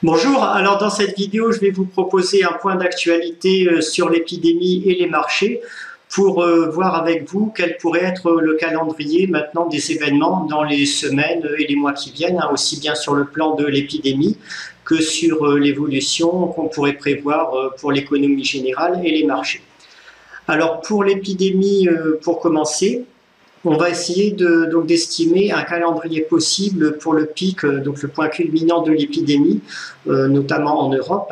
Bonjour, alors dans cette vidéo, je vais vous proposer un point d'actualité sur l'épidémie et les marchés pour voir avec vous quel pourrait être le calendrier maintenant des événements dans les semaines et les mois qui viennent, aussi bien sur le plan de l'épidémie que sur l'évolution qu'on pourrait prévoir pour l'économie générale et les marchés. Alors pour l'épidémie, pour commencer, on va essayer d'estimer un calendrier possible pour le pic, donc le point culminant de l'épidémie, notamment en Europe.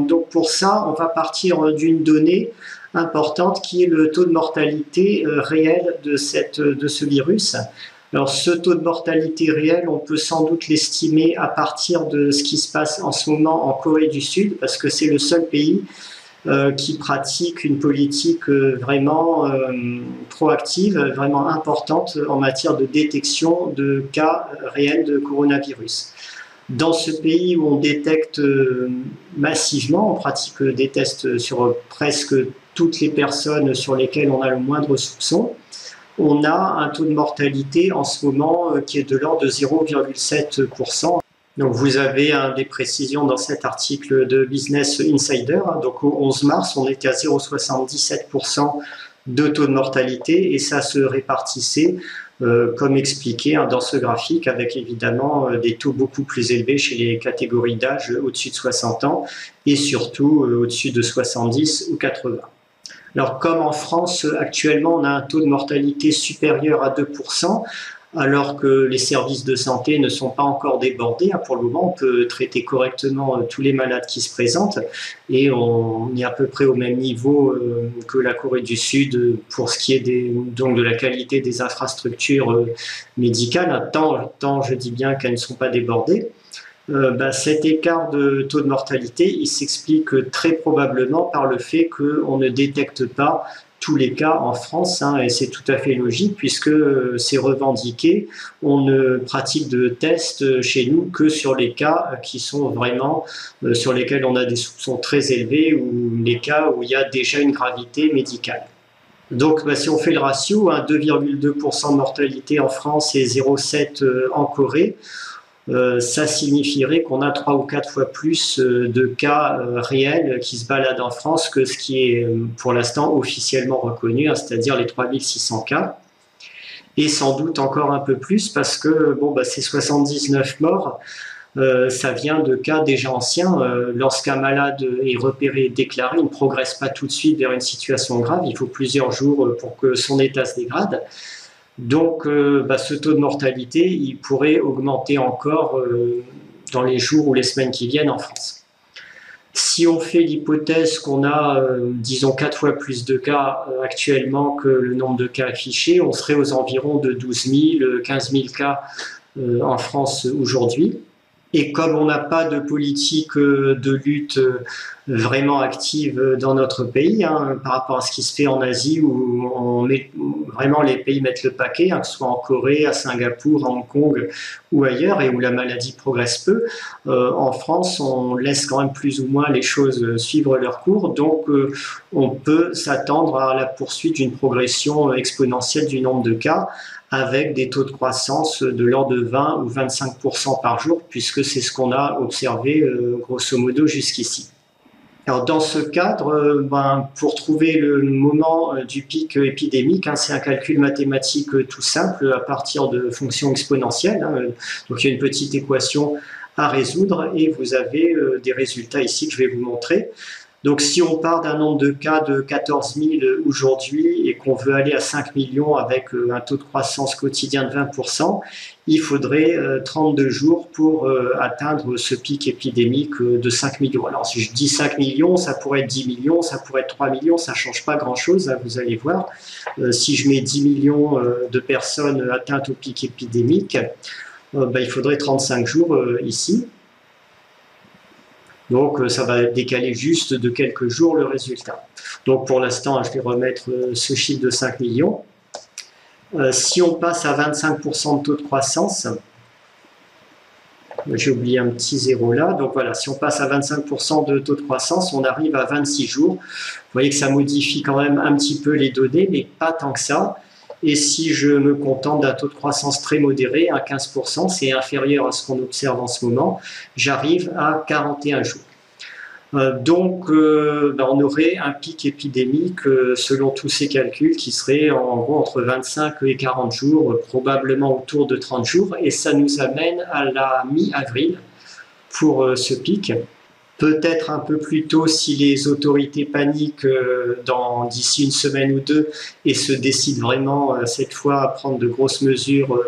Donc pour ça, on va partir d'une donnée importante qui est le taux de mortalité réel de ce virus. Alors ce taux de mortalité réel, on peut sans doute l'estimer à partir de ce qui se passe en ce moment en Corée du Sud, parce que c'est le seul pays qui pratique une politique vraiment proactive, vraiment importante en matière de détection de cas réels de coronavirus. Dans ce pays où on détecte massivement, on pratique des tests sur presque toutes les personnes sur lesquelles on a le moindre soupçon, on a un taux de mortalité en ce moment qui est de l'ordre de 0,7%. Donc vous avez des précisions dans cet article de Business Insider. Donc au 11 mars, on était à 0,77% de taux de mortalité et ça se répartissait comme expliqué dans ce graphique, avec évidemment des taux beaucoup plus élevés chez les catégories d'âge au-dessus de 60 ans et surtout au-dessus de 70 ou 80. Alors comme en France, actuellement, on a un taux de mortalité supérieur à 2%, alors que les services de santé ne sont pas encore débordés. Pour le moment, on peut traiter correctement tous les malades qui se présentent et on est à peu près au même niveau que la Corée du Sud pour ce qui est donc de la qualité des infrastructures médicales, tant je dis bien qu'elles ne sont pas débordées. Cet écart de taux de mortalité, il s'explique très probablement par le fait qu'on ne détecte pas tous les cas en France, et c'est tout à fait logique puisque c'est revendiqué. On ne pratique de tests chez nous que sur les cas qui sont vraiment sur lesquels on a des soupçons très élevés ou les cas où il y a déjà une gravité médicale. Donc si on fait le ratio, 2,2% de mortalité en France et 0,7% en Corée, ça signifierait qu'on a 3 ou 4 fois plus de cas réels qui se baladent en France que ce qui est pour l'instant officiellement reconnu, c'est-à-dire les 3600 cas. Et sans doute encore un peu plus parce que ces 79 morts, ça vient de cas déjà anciens. Lorsqu'un malade est repéré et déclaré, il ne progresse pas tout de suite vers une situation grave. Il faut plusieurs jours pour que son état se dégrade. Donc ce taux de mortalité, il pourrait augmenter encore dans les jours ou les semaines qui viennent en France. Si on fait l'hypothèse qu'on a, disons, 4 fois plus de cas actuellement que le nombre de cas affichés, on serait aux environs de 12 000, 15 000 cas en France aujourd'hui. Et comme on n'a pas de politique de lutte vraiment active dans notre pays, par rapport à ce qui se fait en Asie, où vraiment les pays mettent le paquet, que ce soit en Corée, à Singapour, à Hong Kong ou ailleurs, et où la maladie progresse peu, en France, on laisse quand même plus ou moins les choses suivre leur cours, donc on peut s'attendre à la poursuite d'une progression exponentielle du nombre de cas, avec des taux de croissance de l'ordre de 20 ou 25% par jour, puisque c'est ce qu'on a observé grosso modo jusqu'ici. Alors dans ce cadre, pour trouver le moment du pic épidémique, c'est un calcul mathématique tout simple à partir de fonctions exponentielles. Donc il y a une petite équation à résoudre et vous avez des résultats ici que je vais vous montrer. Donc si on part d'un nombre de cas de 14 000 aujourd'hui et qu'on veut aller à 5 millions avec un taux de croissance quotidien de 20%, il faudrait 32 jours pour atteindre ce pic épidémique de 5 millions. Alors si je dis 5 millions, ça pourrait être 10 millions, ça pourrait être 3 millions, ça ne change pas grand-chose, vous allez voir. Si je mets 10 millions de personnes atteintes au pic épidémique, il faudrait 35 jours ici. Donc ça va décaler juste de quelques jours le résultat. Donc pour l'instant, je vais remettre ce chiffre de 5 millions. Si on passe à 25% de taux de croissance, j'ai oublié un petit zéro là, donc voilà, si on passe à 25% de taux de croissance, on arrive à 26 jours. Vous voyez que ça modifie quand même un petit peu les données, mais pas tant que ça. Et si je me contente d'un taux de croissance très modéré, à 15%, c'est inférieur à ce qu'on observe en ce moment, j'arrive à 41 jours. On aurait un pic épidémique, selon tous ces calculs, qui serait en gros entre 25 et 40 jours, probablement autour de 30 jours, et ça nous amène à la mi-avril pour ce pic. Peut-être un peu plus tôt si les autorités paniquent d'ici une semaine ou deux et se décident vraiment cette fois à prendre de grosses mesures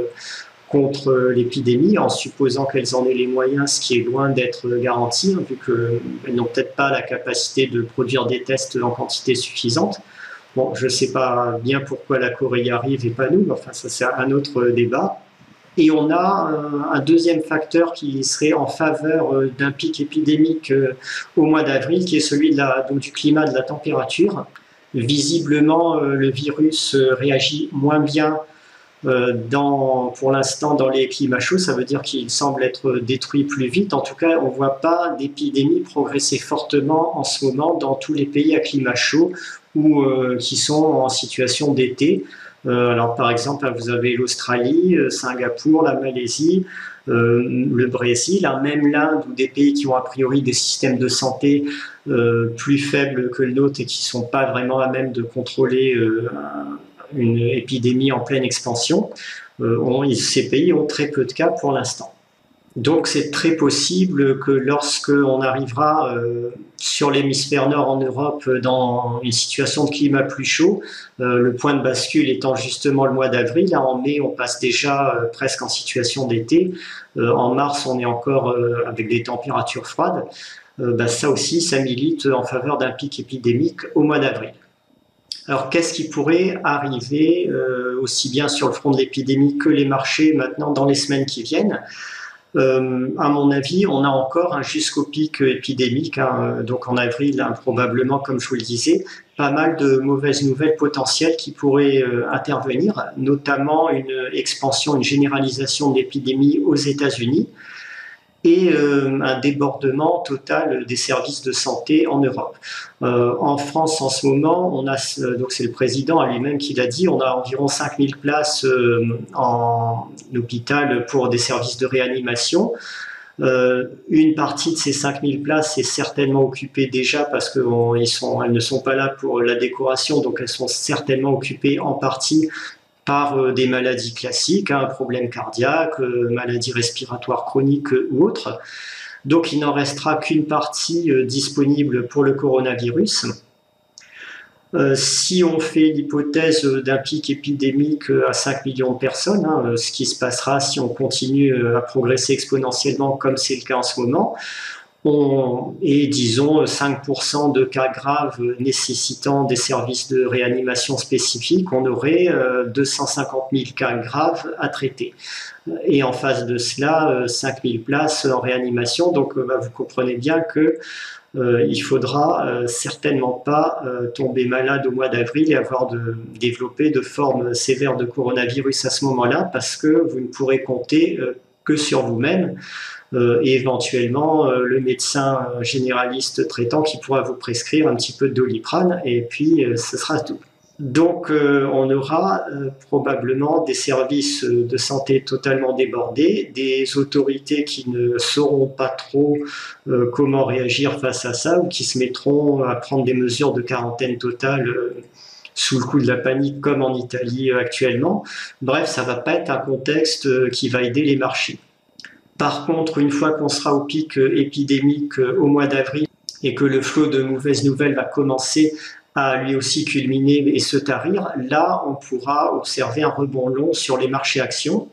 contre l'épidémie, en supposant qu'elles en aient les moyens, ce qui est loin d'être garanti, vu qu'elles n'ont peut-être pas la capacité de produire des tests en quantité suffisante. Bon, je ne sais pas bien pourquoi la Corée y arrive et pas nous, mais enfin ça c'est un autre débat. Et on a un deuxième facteur qui serait en faveur d'un pic épidémique au mois d'avril, qui est celui du climat, de la température. Visiblement, le virus réagit moins bien pour l'instant dans les climats chauds. Ça veut dire qu'il semble être détruit plus vite. En tout cas, on ne voit pas d'épidémie progresser fortement en ce moment dans tous les pays à climat chaud ou qui sont en situation d'été. Alors par exemple, vous avez l'Australie, Singapour, la Malaisie, le Brésil, même l'Inde, ou des pays qui ont a priori des systèmes de santé plus faibles que le nôtre et qui ne sont pas vraiment à même de contrôler une épidémie en pleine expansion. Ces pays ont très peu de cas pour l'instant. Donc c'est très possible que lorsqu'on arrivera sur l'hémisphère nord en Europe dans une situation de climat plus chaud, le point de bascule étant justement le mois d'avril. En mai, on passe déjà presque en situation d'été. En mars, on est encore avec des températures froides. Ça aussi, ça milite en faveur d'un pic épidémique au mois d'avril. Alors, qu'est-ce qui pourrait arriver aussi bien sur le front de l'épidémie que les marchés maintenant dans les semaines qui viennent? À mon avis, on a encore jusqu'au pic épidémique, donc en avril, probablement, comme je vous le disais, pas mal de mauvaises nouvelles potentielles qui pourraient intervenir, notamment une expansion, une généralisation de l'épidémie aux États-Unis et un débordement total des services de santé en Europe. En France, en ce moment, donc c'est le président à lui-même qui l'a dit, on a environ 5000 places en hôpital pour des services de réanimation. Une partie de ces 5000 places est certainement occupée déjà parce qu'elles ne sont pas là pour la décoration, donc elles sont certainement occupées en partie par des maladies classiques, problèmes cardiaques, maladies respiratoires chroniques ou autres. Donc il n'en restera qu'une partie disponible pour le coronavirus. Si on fait l'hypothèse d'un pic épidémique à 5 millions de personnes, ce qui se passera si on continue à progresser exponentiellement comme c'est le cas en ce moment, et disons 5% de cas graves nécessitant des services de réanimation spécifiques, on aurait 250 000 cas graves à traiter. Et en face de cela, 5000 places en réanimation. Donc vous comprenez bien que il faudra certainement pas tomber malade au mois d'avril et développer de formes sévères de coronavirus à ce moment-là, parce que vous ne pourrez compter que sur vous-même. Et éventuellement le médecin généraliste traitant qui pourra vous prescrire un petit peu de Doliprane, et puis ce sera tout. Donc on aura probablement des services de santé totalement débordés, des autorités qui ne sauront pas trop comment réagir face à ça, ou qui se mettront à prendre des mesures de quarantaine totale sous le coup de la panique, comme en Italie actuellement. Bref, ça ne va pas être un contexte qui va aider les marchés. Par contre, une fois qu'on sera au pic épidémique au mois d'avril et que le flot de mauvaises nouvelles va commencer à lui aussi culminer et se tarir, là, on pourra observer un rebond long sur les marchés actions.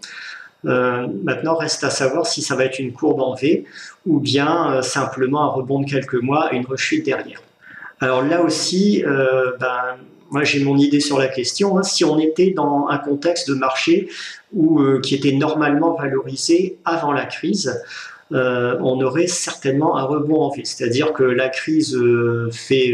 Maintenant, reste à savoir si ça va être une courbe en V ou bien simplement un rebond de quelques mois et une rechute derrière. Alors là aussi, moi j'ai mon idée sur la question. Si on était dans un contexte de marché qui était normalement valorisé avant la crise, on aurait certainement un rebond en V. C'est-à-dire que la crise fait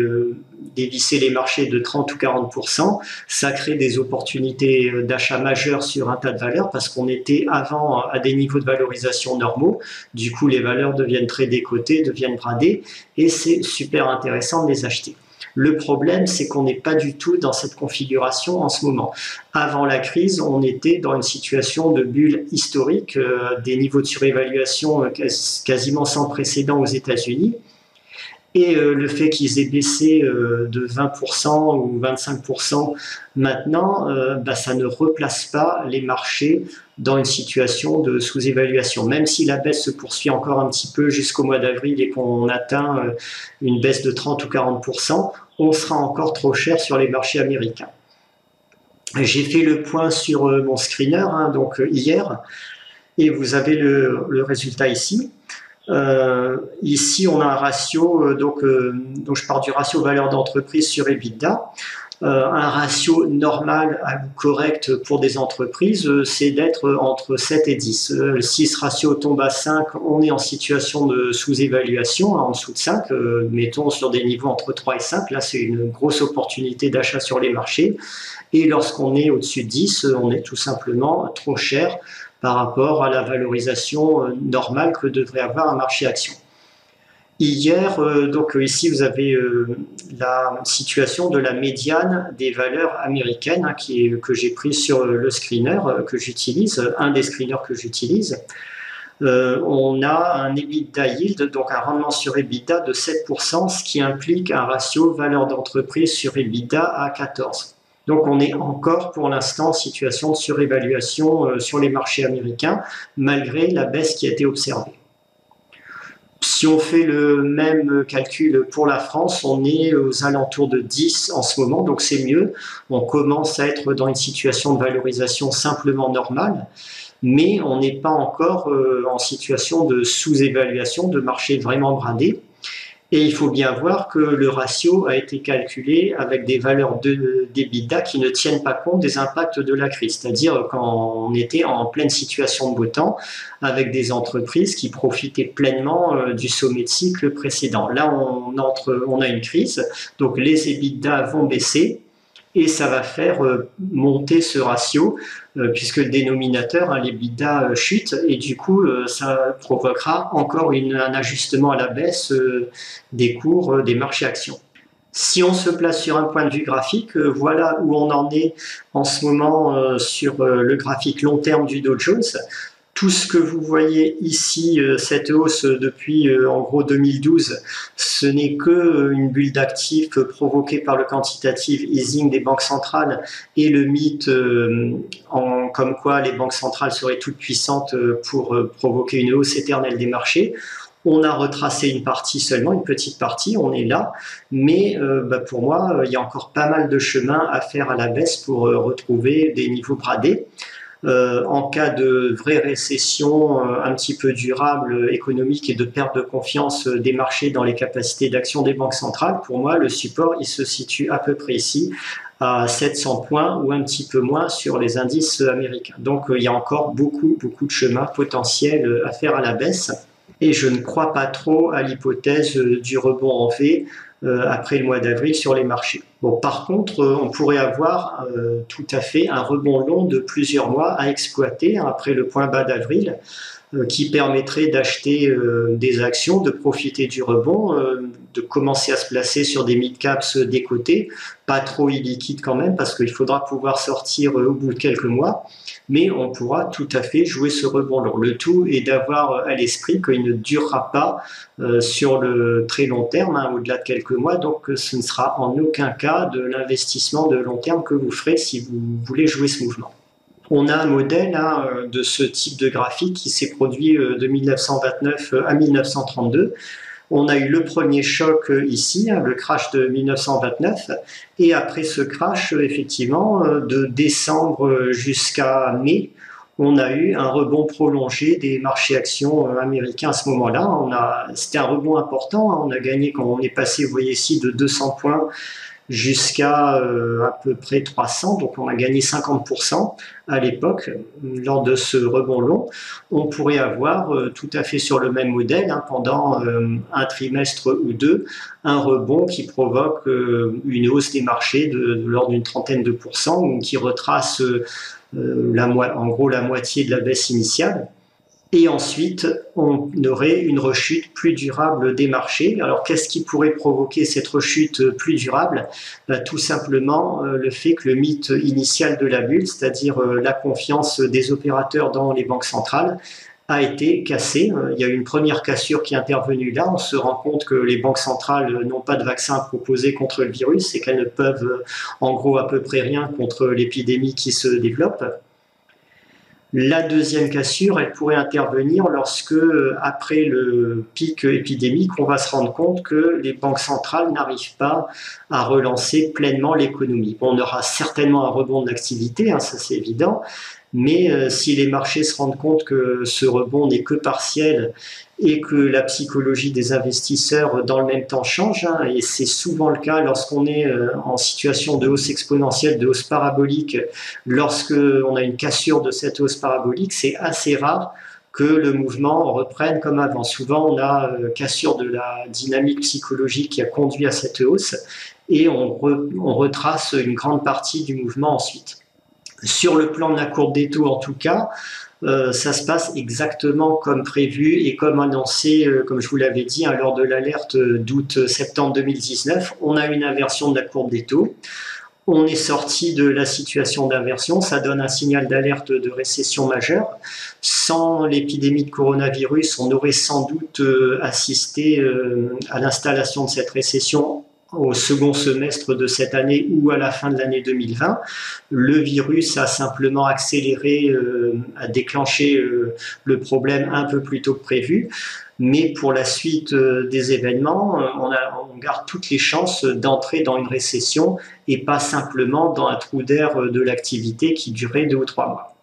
dévisser les marchés de 30 ou 40%, ça crée des opportunités d'achat majeures sur un tas de valeurs parce qu'on était avant à des niveaux de valorisation normaux. Du coup, les valeurs deviennent très décotées, deviennent bradées et c'est super intéressant de les acheter. Le problème, c'est qu'on n'est pas du tout dans cette configuration en ce moment. Avant la crise, on était dans une situation de bulle historique, des niveaux de surévaluation quasiment sans précédent aux États-Unis. Et le fait qu'ils aient baissé de 20% ou 25% maintenant, ça ne replace pas les marchés dans une situation de sous-évaluation. Même si la baisse se poursuit encore un petit peu jusqu'au mois d'avril et qu'on atteint une baisse de 30 ou 40%, on sera encore trop cher sur les marchés américains. J'ai fait le point sur mon screener donc hier, et vous avez le résultat ici. Ici, on a un ratio, donc je pars du ratio valeur d'entreprise sur EBITDA. Un ratio normal ou correct pour des entreprises, c'est d'être entre 7 et 10. Si ce ratio tombe à 5, on est en situation de sous-évaluation, en dessous de 5, mettons sur des niveaux entre 3 et 5. Là, c'est une grosse opportunité d'achat sur les marchés. Et lorsqu'on est au-dessus de 10, on est tout simplement trop cher par rapport à la valorisation normale que devrait avoir un marché action. Hier, donc ici vous avez la situation de la médiane des valeurs américaines que j'ai pris sur le screener que j'utilise, un des screeners que j'utilise. On a un EBITDA yield, donc un rendement sur EBITDA de 7%, ce qui implique un ratio valeur d'entreprise sur EBITDA à 14. Donc on est encore pour l'instant en situation de surévaluation sur les marchés américains, malgré la baisse qui a été observée. Si on fait le même calcul pour la France, on est aux alentours de 10 en ce moment, donc c'est mieux. On commence à être dans une situation de valorisation simplement normale, mais on n'est pas encore en situation de sous-évaluation, de marché vraiment bradé. Et il faut bien voir que le ratio a été calculé avec des valeurs d'EBITDA qui ne tiennent pas compte des impacts de la crise, c'est-à-dire quand on était en pleine situation de beau temps, avec des entreprises qui profitaient pleinement du sommet de cycle précédent. Là, on a une crise, donc les EBITDA vont baisser, et ça va faire monter ce ratio, puisque le dénominateur, l'EBITDA, chute, et du coup, ça provoquera encore un ajustement à la baisse des cours des marchés actions. Si on se place sur un point de vue graphique, voilà où on en est en ce moment sur le graphique long terme du Dow Jones. Tout ce que vous voyez ici, cette hausse depuis en gros 2012, ce n'est qu'une bulle d'actifs provoquée par le quantitative easing des banques centrales et le mythe comme quoi les banques centrales seraient toutes puissantes pour provoquer une hausse éternelle des marchés. On a retracé une partie seulement, une petite partie, on est là, mais pour moi, il y a encore pas mal de chemin à faire à la baisse pour retrouver des niveaux bradés. En cas de vraie récession un petit peu durable économique et de perte de confiance des marchés dans les capacités d'action des banques centrales, pour moi, le support, il se situe à peu près ici, à 700 points ou un petit peu moins sur les indices américains. Donc, il y a encore beaucoup de chemin potentiel à faire à la baisse. Et je ne crois pas trop à l'hypothèse du rebond en V après le mois d'avril sur les marchés. Bon, par contre, on pourrait avoir tout à fait un rebond long de plusieurs mois à exploiter après le point bas d'avril, qui permettrait d'acheter des actions, de profiter du rebond, de commencer à se placer sur des mid-caps des côtés, pas trop illiquides quand même, parce qu'il faudra pouvoir sortir au bout de quelques mois, mais on pourra tout à fait jouer ce rebond long. Le tout est d'avoir à l'esprit qu'il ne durera pas sur le très long terme, au-delà de quelques mois, donc ce ne sera en aucun cas de l'investissement de long terme que vous ferez si vous voulez jouer ce mouvement. On a un modèle de ce type de graphique qui s'est produit de 1929 à 1932. On a eu le premier choc ici, le crash de 1929, et après ce crash, effectivement, de décembre jusqu'à mai, on a eu un rebond prolongé des marchés actions américains à ce moment-là. C'était un rebond important, on a gagné quand on est passé, vous voyez ici, de 200 points jusqu'à à peu près 300, donc on a gagné 50% à l'époque lors de ce rebond long. On pourrait avoir tout à fait sur le même modèle pendant un trimestre ou deux, un rebond qui provoque une hausse des marchés de l'ordre d'une trentaine de pourcents, ou qui retrace en gros la moitié de la baisse initiale. Et ensuite, on aurait une rechute plus durable des marchés. Alors, qu'est-ce qui pourrait provoquer cette rechute plus durable? Tout simplement le fait que le mythe initial de la bulle, c'est-à-dire la confiance des opérateurs dans les banques centrales, a été cassé. Il y a eu une première cassure qui est intervenue là. On se rend compte que les banques centrales n'ont pas de vaccin proposé contre le virus et qu'elles ne peuvent en gros à peu près rien contre l'épidémie qui se développe. La deuxième cassure, elle pourrait intervenir lorsque, après le pic épidémique, on va se rendre compte que les banques centrales n'arrivent pas à relancer pleinement l'économie. Bon, on aura certainement un rebond de l'activité, hein, ça c'est évident, mais si les marchés se rendent compte que ce rebond n'est que partiel et que la psychologie des investisseurs dans le même temps change, hein, et c'est souvent le cas lorsqu'on est en situation de hausse exponentielle, de hausse parabolique, lorsqu'on a une cassure de cette hausse parabolique, c'est assez rare que le mouvement reprenne comme avant. Souvent, on a cassure de la dynamique psychologique qui a conduit à cette hausse et on retrace une grande partie du mouvement ensuite. Sur le plan de la courbe des taux, en tout cas, ça se passe exactement comme prévu et comme annoncé, comme je vous l'avais dit, hein, lors de l'alerte d'août-septembre 2019. On a une inversion de la courbe des taux. On est sorti de la situation d'inversion, ça donne un signal d'alerte de récession majeure. Sans l'épidémie de coronavirus, on aurait sans doute assisté à l'installation de cette récession au second semestre de cette année ou à la fin de l'année 2020. Le virus a simplement accéléré, a déclenché le problème un peu plus tôt que prévu. Mais pour la suite des événements, on garde toutes les chances d'entrer dans une récession et pas simplement dans un trou d'air de l'activité qui durait 2 ou 3 mois.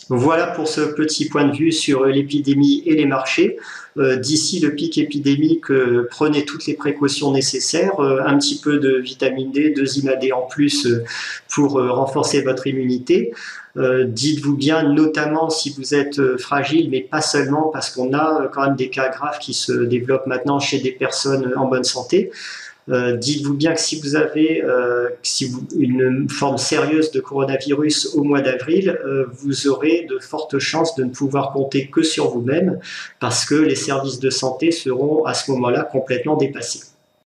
Voilà pour ce petit point de vue sur l'épidémie et les marchés. D'ici le pic épidémique, prenez toutes les précautions nécessaires, un petit peu de vitamine D, de Zimadé en plus pour renforcer votre immunité. Dites-vous bien, notamment si vous êtes fragile, mais pas seulement, parce qu'on a quand même des cas graves qui se développent maintenant chez des personnes en bonne santé. Dites-vous bien que si vous avez une forme sérieuse de coronavirus au mois d'avril, vous aurez de fortes chances de ne pouvoir compter que sur vous-même parce que les services de santé seront à ce moment-là complètement dépassés.